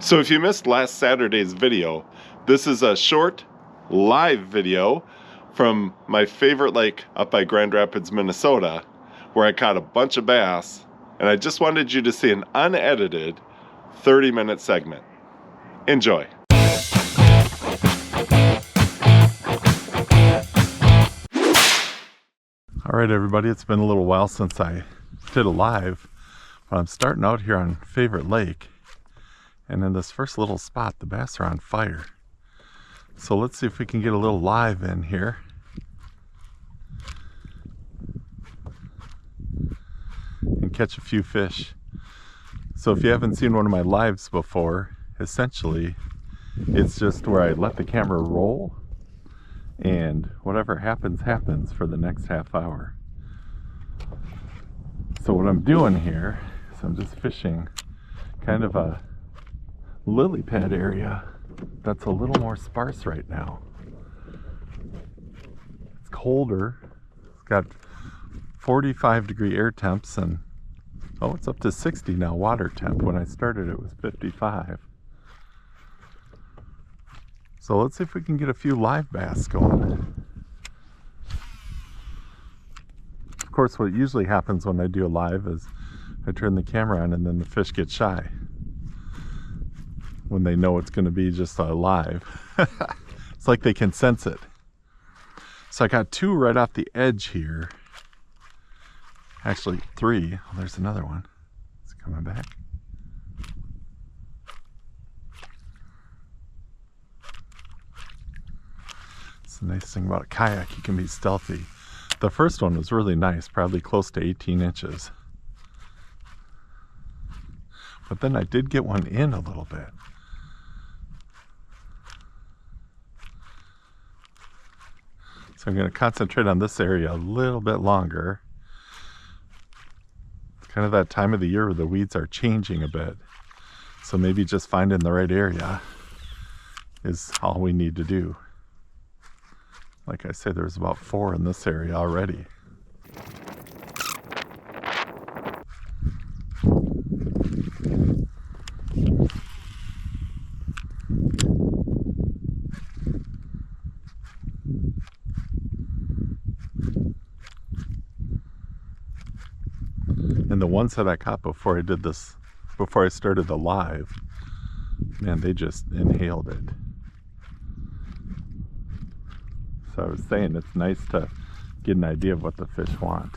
So if you missed last Saturday's video, this is a short live video from my favorite lake up by Grand Rapids, Minnesota, where I caught a bunch of bass, and I just wanted you to see an unedited 30-minute segment. Enjoy. All right, everybody, it's been a little while since I did a live, but I'm starting out here on Favorite Lake. And in this first little spot, the bass are on fire. So let's see if we can get a little live in here. And catch a few fish. So if you haven't seen one of my lives before, essentially, it's just where I let the camera roll and whatever happens, happens for the next half hour. So what I'm doing here is I'm just fishing kind of a lily pad area that's a little more sparse right now. It's colder. It's got 45-degree air temps and it's up to 60 now water temp. When I started it was 55. So let's see if we can get a few live bass going. Of course, what usually happens when I do a live is I turn the camera on and then the fish get shy when they know it's going to be just a live. It's like they can sense it. So I got two right off the edge here. Actually, three. Oh, there's another one. It's coming back. It's the nice thing about a kayak, you can be stealthy. The first one was really nice, probably close to 18 inches. But then I did get one in a little bit. So I'm going to concentrate on this area a little bit longer. It's kind of that time of the year where the weeds are changing a bit. So maybe just finding the right area is all we need to do. Like I said, there's about 4 in this area already. And the ones that I caught before I did this, before I started the live, man, they just inhaled it. So I was saying it's nice to get an idea of what the fish want.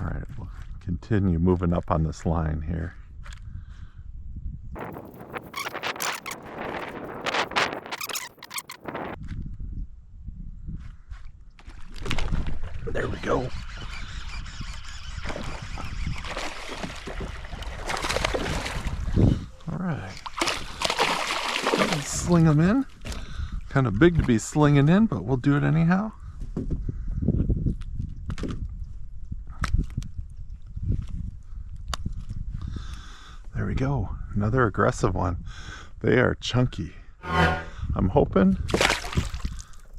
All right, we'll continue moving up on this line here. There we go. Sling them in. Kind of big to be slinging in, but we'll do it anyhow. There we go. Another aggressive one. They are chunky. I'm hoping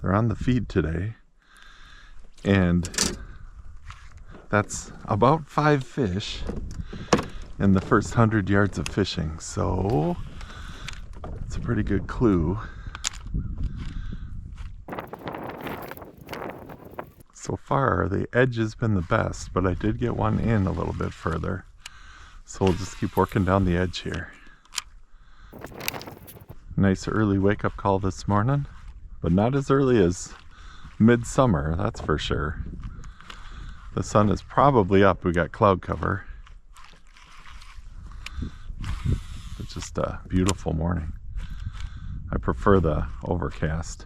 they're on the feed today. And that's about 5 fish in the first 100 yards of fishing. So it's a pretty good clue. So far, the edge has been the best, but I did get one in a little bit further. So we'll just keep working down the edge here. Nice early wake-up call this morning, but not as early as midsummer, that's for sure. The sun is probably up. We got cloud cover. It's just a beautiful morning. I prefer the overcast.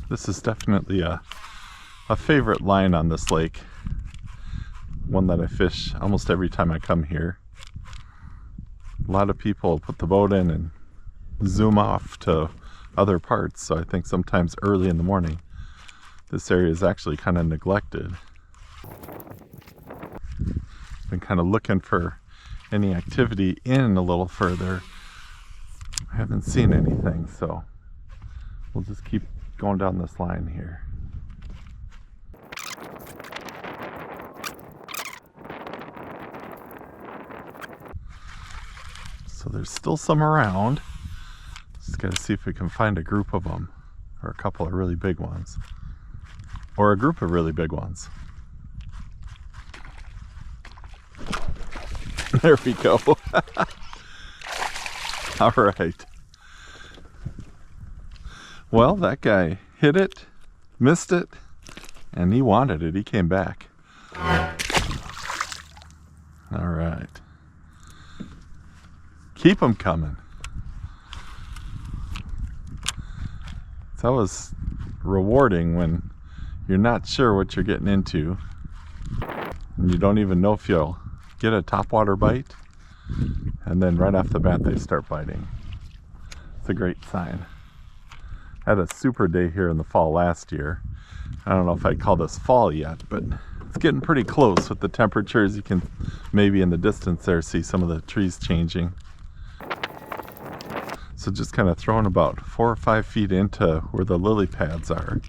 This is definitely a favorite line on this lake. One that I fish almost every time I come here. A lot of people put the boat in and zoom off to other parts, so I think sometimes early in the morning this area is actually kind of neglected. Been kind of looking for any activity in a little further. I haven't seen anything, so We'll just keep going down this line here. So there's still some around. Just gotta see if we can find a group of them, or a couple of really big ones, or a group of really big ones. There we go. All right. Well, that guy hit it, missed it, and he wanted it. He came back. All right. Keep them coming. It's always rewarding when you're not sure what you're getting into and you don't even know if you'll get a topwater bite, and then right off the bat they start biting. It's a great sign. I had a super day here in the fall last year. I don't know if I'd call this fall yet, but it's getting pretty close with the temperatures. You can maybe in the distance there see some of the trees changing. So just kind of throwing about 4 or 5 feet into where the lily pads are.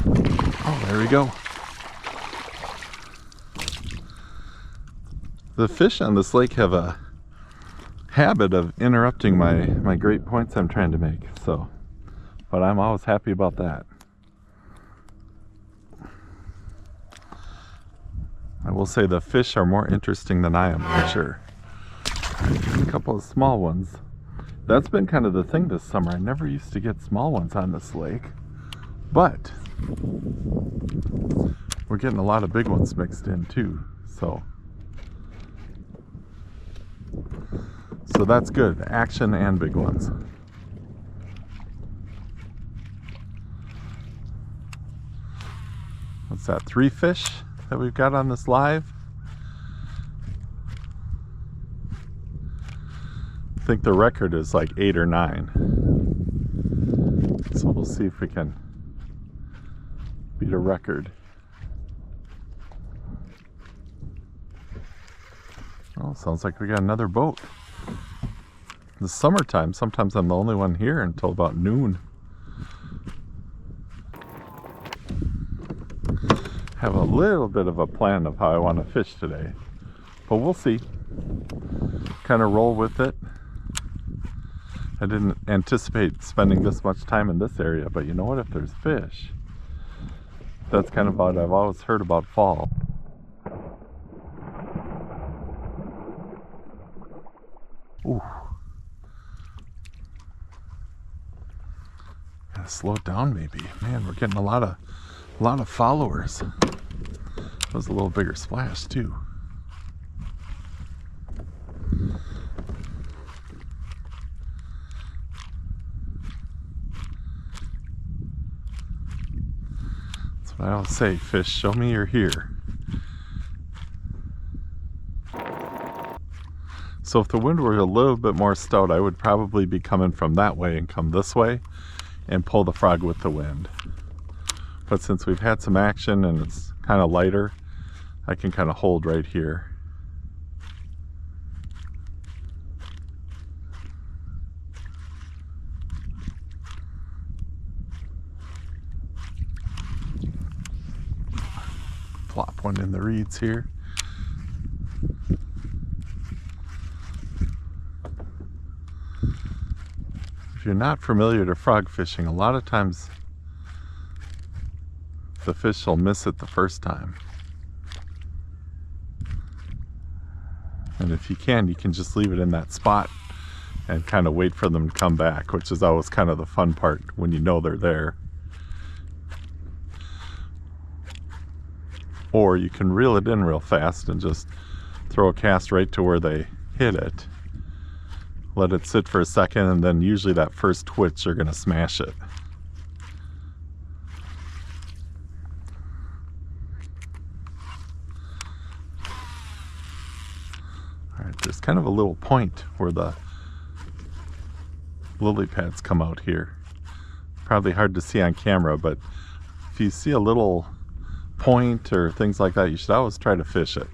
Oh, there we go. The fish on this lake have a habit of interrupting my great points I'm trying to make, so, but I'm always happy about that. I will say the fish are more interesting than I am, for sure. A couple of small ones. That's been kind of the thing this summer. I never used to get small ones on this lake, but we're getting a lot of big ones mixed in too, so that's good. Action and big ones. What's that, 3 fish that we've got on this live? I think the record is like 8 or 9. So we'll see if we can beat a record. Oh, sounds like we got another boat. In the summertime, sometimes I'm the only one here until about noon. Have a little bit of a plan of how I want to fish today, but we'll see. Kind of roll with it. I didn't anticipate spending this much time in this area, but you know what, if there's fish, that's kind of what I've always heard about fall. Ooh. Gotta slow it down maybe. Man, we're getting a lot of followers. That was a little bigger splash too. That's what I always say, fish, show me you're here. So if the wind were a little bit more stout, I would probably be coming from that way and come this way and pull the frog with the wind. But since we've had some action and it's kind of lighter, I can kind of hold right here. Plop one in the reeds here. If you're not familiar to frog fishing, a lot of times the fish will miss it the first time. And if you can just leave it in that spot and kind of wait for them to come back, which is always kind of the fun part when you know they're there. Or you can reel it in real fast and just throw a cast right to where they hit it. Let it sit for a second, and then usually that first twitch you're gonna smash it. Alright, there's kind of a little point where the lily pads come out here. Probably hard to see on camera, but if you see a little point or things like that, you should always try to fish it.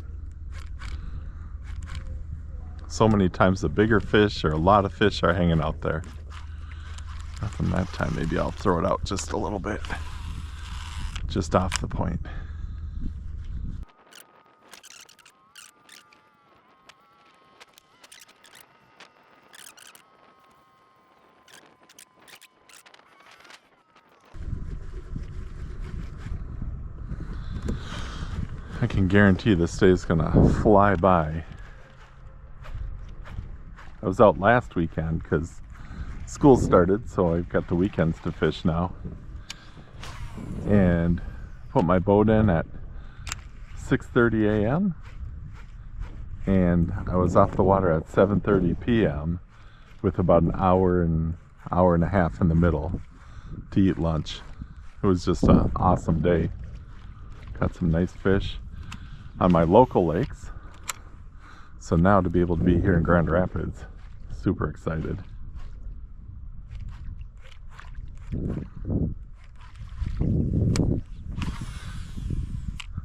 So many times the bigger fish or a lot of fish are hanging out there. Nothing that time. Maybe I'll throw it out just a little bit. Just off the point. I can guarantee this day is gonna fly by. I was out last weekend because school started, so I've got the weekends to fish now. And put my boat in at 6:30 a.m. and I was off the water at 7:30 p.m. with about an hour and a half in the middle to eat lunch. It was just an awesome day. Got some nice fish on my local lakes. So now to be able to be here in Grand Rapids, super excited.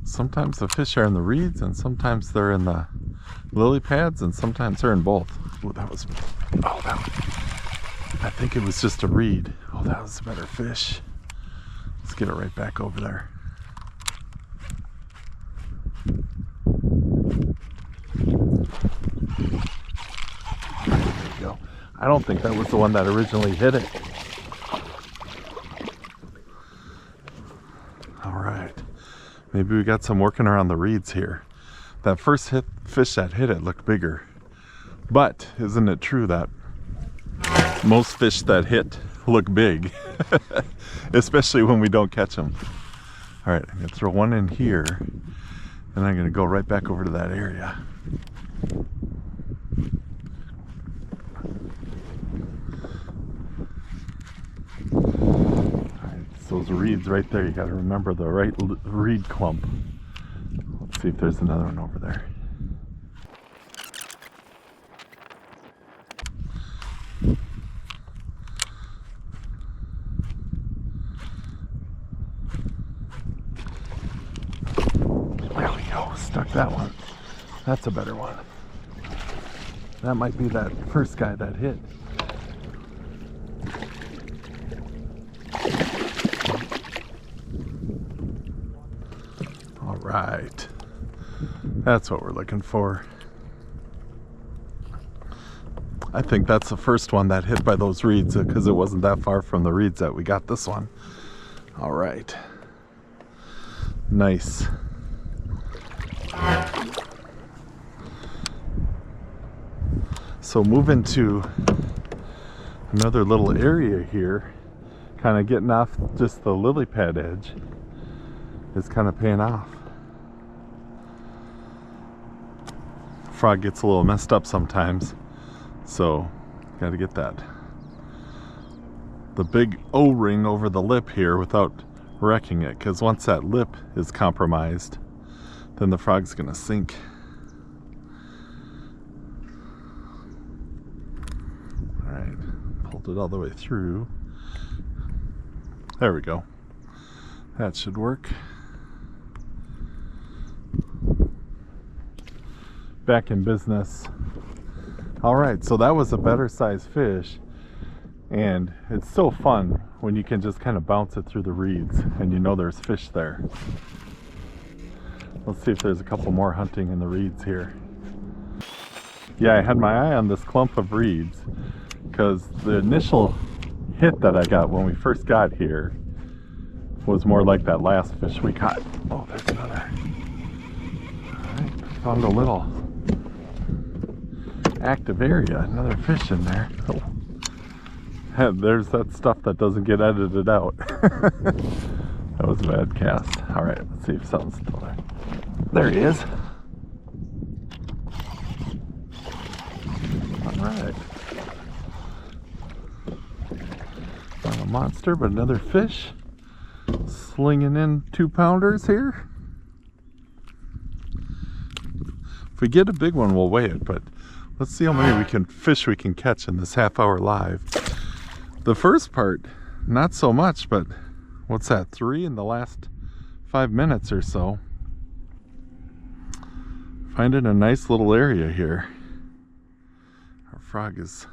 Sometimes the fish are in the reeds and sometimes they're in the lily pads and sometimes they're in both. Oh, that was, I think it was just a reed. Oh, that was a better fish. Let's get it right back over there. There you go. I don't think that was the one that originally hit it. All right. Maybe we got some working around the reeds here. That first fish that hit it looked bigger. But isn't it true that most fish that hit look big? Especially when we don't catch them. All right, I'm gonna throw one in here and I'm gonna go right back over to that area. Those reeds right there, you got to remember the right reed clump. Let's see if there's another one over there. There we go, stuck that one. That's a better one. That might be that first guy that hit. Right, that's what we're looking for. I think that's the first one that hit by those reeds because it wasn't that far from the reeds that we got this one. All right, nice. So moving to another little area here, kind of getting off just the lily pad edge, is kind of paying off. Frog gets a little messed up sometimes, so got to get the big O-ring over the lip here without wrecking it, because once that lip is compromised, then the frog's gonna sink. All right, pulled it all the way through. There we go. That should work. Back in business. All right, so that was a better sized fish, and it's so fun when you can just kind of bounce it through the reeds and you know there's fish there. Let's see if there's a couple more hunting in the reeds here. Yeah, I had my eye on this clump of reeds because the initial hit that I got when we first got here was more like that last fish we caught. Oh, there's another. All right, found a little active area, another fish in there. Oh. And there's that stuff that doesn't get edited out. That was a bad cast. All right, let's see if something's still there. There he is. All right. Not a monster, but another fish. Slinging in 2-pounders here. If we get a big one, we'll weigh it, but let's see how many fish we can catch in this half-hour live. The first part, not so much, but what's that, 3 in the last 5 minutes or so. Finding a nice little area here. Our frog is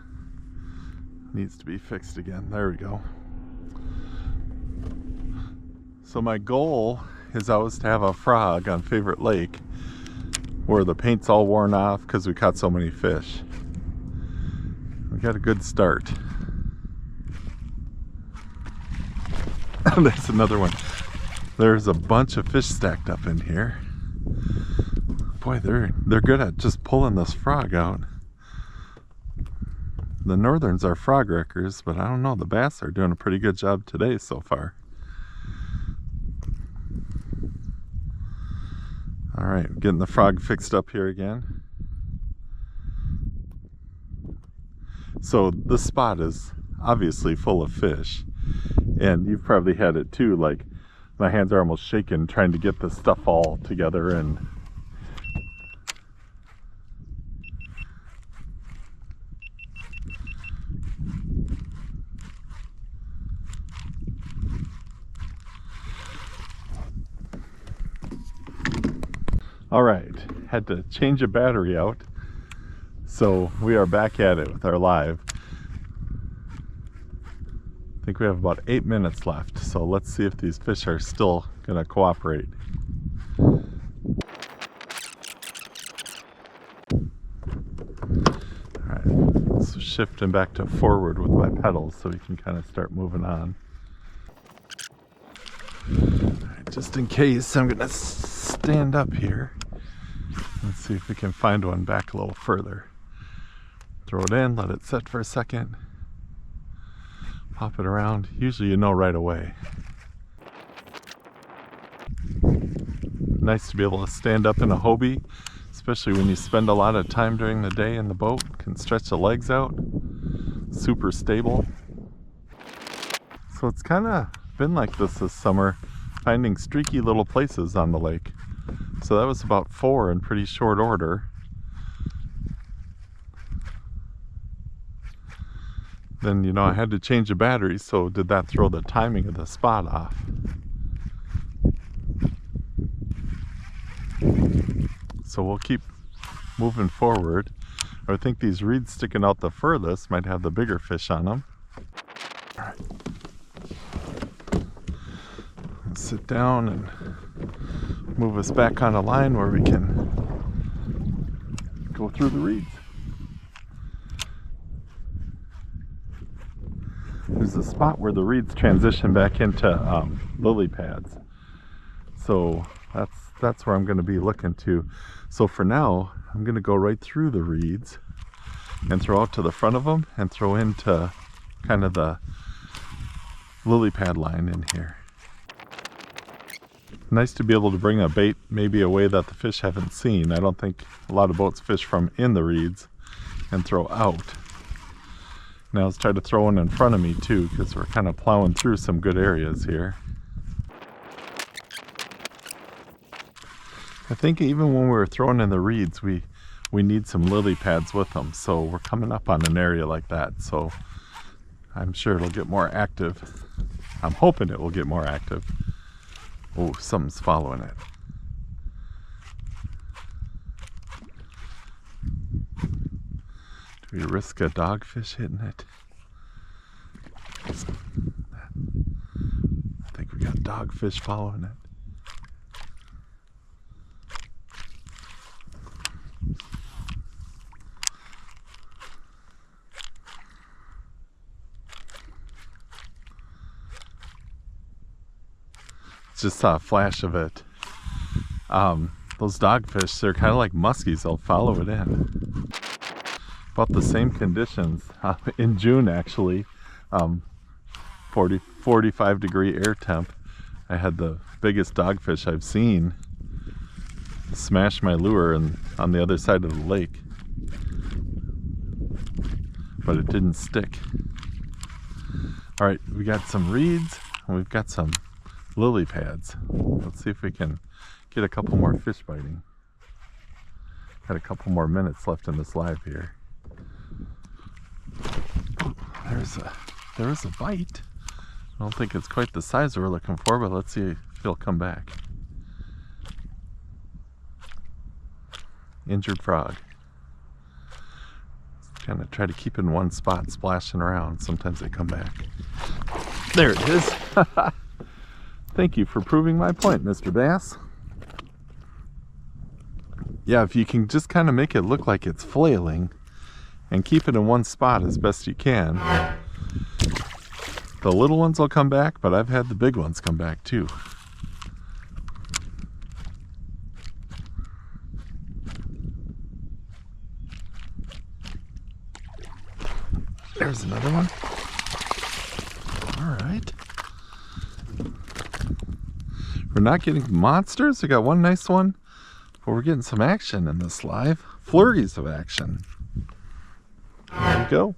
Needs to be fixed again. There we go. So my goal is always to have a frog on Favorite Lake where the paint's all worn off because we caught so many fish. We got a good start. That's another one. There's a bunch of fish stacked up in here. Boy, they're good at just pulling this frog out. The northerns are frog wreckers, but I don't know, the bass are doing a pretty good job today so far. Alright, getting the frog fixed up here again. So this spot is obviously full of fish, and you've probably had it too, like my hands are almost shaking trying to get this stuff all together. And all right, had to change a battery out, so we are back at it with our live. I think we have about 8 minutes left, so let's see if these fish are still gonna cooperate. Alright, so shifting back to forward with my pedals so we can kind of start moving on. Alright, just in case, I'm gonna stand up here. Let's see if we can find one back a little further. Throw it in, let it set for a second. Pop it around. Usually you know right away. Nice to be able to stand up in a Hobie, especially when you spend a lot of time during the day in the boat. Can stretch the legs out. Super stable. So it's kind of been like this summer, finding streaky little places on the lake. So that was about 4 in pretty short order. Then, you know, I had to change the battery, so did that throw the timing of the spot off? So we'll keep moving forward. I would think these reeds sticking out the furthest might have the bigger fish on them. All right. Let's sit down and move us back on a line where we can go through the reeds. There's a spot where the reeds transition back into lily pads. So that's where I'm going to be looking to. So for now, I'm going to go right through the reeds and throw out to the front of them and throw into kind of the lily pad line in here. Nice to be able to bring a bait maybe a way that the fish haven't seen. I don't think a lot of boats fish from in the reeds and throw out. Now let's try to throw one in front of me too, because we're kind of plowing through some good areas here. I think even when we were throwing in the reeds, we need some lily pads with them. So we're coming up on an area like that. So I'm sure it'll get more active. I'm hoping it will get more active. Oh, something's following it. Do we risk a dogfish hitting it? I think we got dogfish following it. Just saw a flash of it. Those dogfish, they're kind of like muskies. They'll follow it in. About the same conditions in June, actually. 45 degree air temp. I had the biggest dogfish I've seen smash my lure on the other side of the lake, but it didn't stick. All right, we got some reeds and we've got some lily pads. Let's see if we can get a couple more fish biting. Got a couple more minutes left in this live here. Oh, there is a bite. I don't think it's quite the size we're looking for, but let's see if he'll come back. Injured frog. kind of try to keep in one spot, splashing around. Sometimes they come back. There it is. Thank you for proving my point, Mr. Bass. Yeah, if you can just kind of make it look like it's flailing and keep it in one spot as best you can, the little ones will come back, but I've had the big ones come back too. There's another one. All right. We're not getting monsters. We got one nice one, but we're getting some action in this live. Flurries of action. There we go.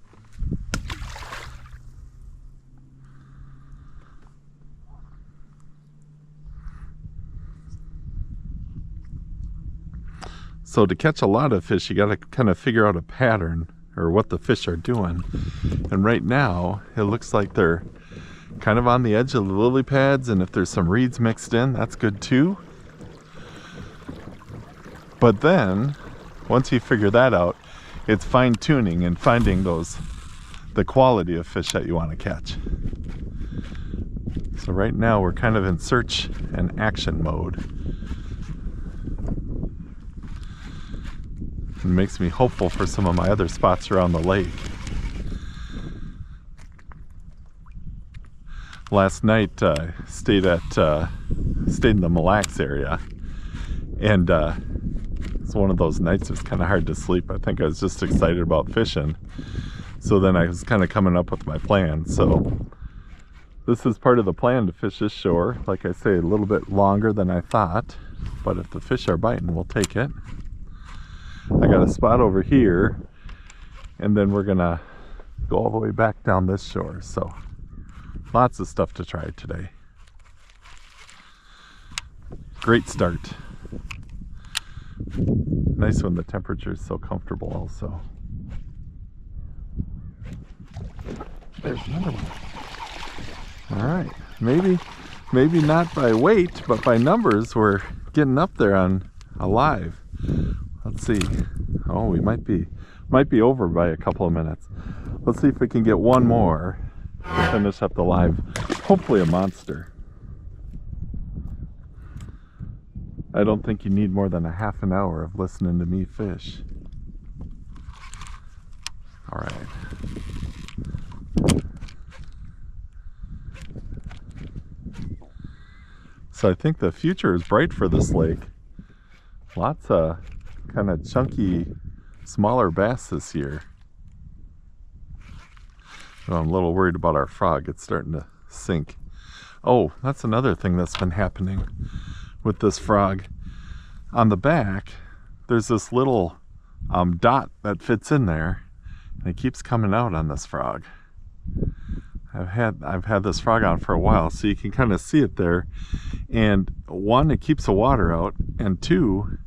So to catch a lot of fish, you got to kind of figure out a pattern or what the fish are doing. And right now, it looks like they're kind of on the edge of the lily pads, and if there's some reeds mixed in, that's good too. But then, once you figure that out, it's fine-tuning and finding the quality of fish that you want to catch. So right now, we're kind of in search and action mode. It makes me hopeful for some of my other spots around the lake. Last night, I stayed in the Mille Lacs area, and it's one of those nights it's kind of hard to sleep. I think I was just excited about fishing, so then I was kind of coming up with my plan. So this is part of the plan, to fish this shore. Like I say, a little bit longer than I thought, but if the fish are biting, we'll take it. I got a spot over here, and then we're gonna go all the way back down this shore. So lots of stuff to try today. Great start. Nice when the temperature is so comfortable also. There's another one. All right, maybe not by weight, but by numbers, we're getting up there on a live. Let's see. Oh, we might be over by a couple of minutes. Let's see if we can get one more to finish up the live. Hopefully a monster. I don't think you need more than a half an hour of listening to me fish. All right. So I think the future is bright for this lake. Lots of kind of chunky, smaller bass this year. Oh, I'm a little worried about our frog. It's starting to sink. Oh, that's another thing that's been happening with this frog. On the back, there's this little dot that fits in there, and it keeps coming out on this frog. I've had this frog on for a while, so you can kind of see it there. And one, it keeps the water out, and two,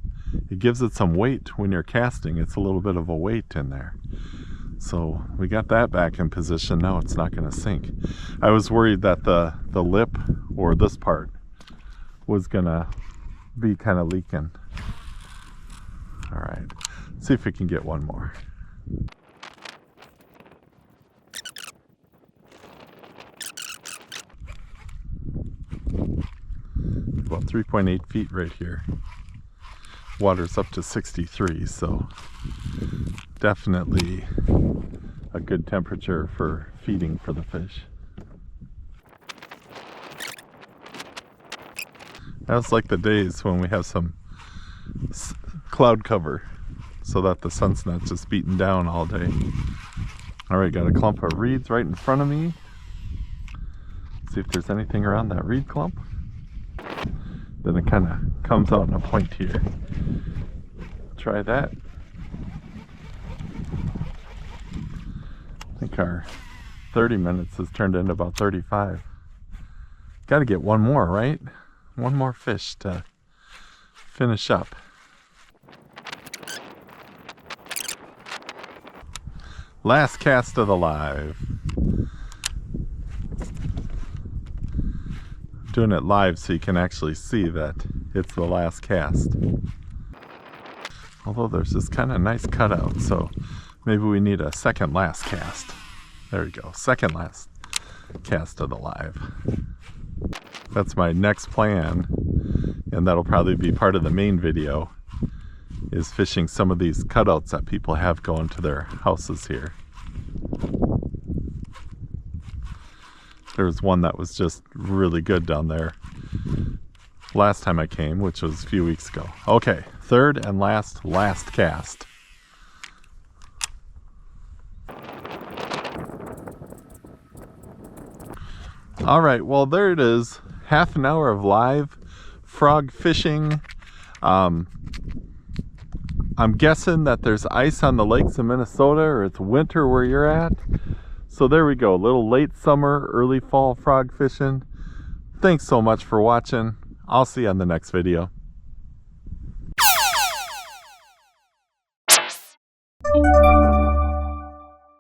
it gives it some weight when you're casting. It's a little bit of a weight in there. So we got that back in position. Now it's not going to sink. I was worried that the lip or this part was going to be kind of leaking. All right, let's see if we can get one more. About 3.8 feet right here. Water's up to 63, so definitely a good temperature for feeding for the fish. That's like the days when we have some cloud cover so that the sun's not just beating down all day. All right, got a clump of reeds right in front of me. See if there's anything around that reed clump. Then it kind of comes out in a point here. Try that. I think our 30 minutes has turned into about 35. Got to get one more, right? One more fish to finish up. Last cast of the live. Doing it live so you can actually see that it's the last cast. Although there's this kind of nice cutout, so Maybe we need a second last cast. There we go, second last cast of the live. That's my next plan, and that'll probably be part of the main video, is fishing some of these cutouts that people have going to their houses here. There was one that was just really good down there last time I came, which was a few weeks ago. Okay, third and last cast. All right, well, there it is. Half an hour of live frog fishing. I'm guessing that there's ice on the lakes in Minnesota, or it's winter where you're at. So there we go, a little late summer, early fall frog fishing. Thanks so much for watching. I'll see you on the next video.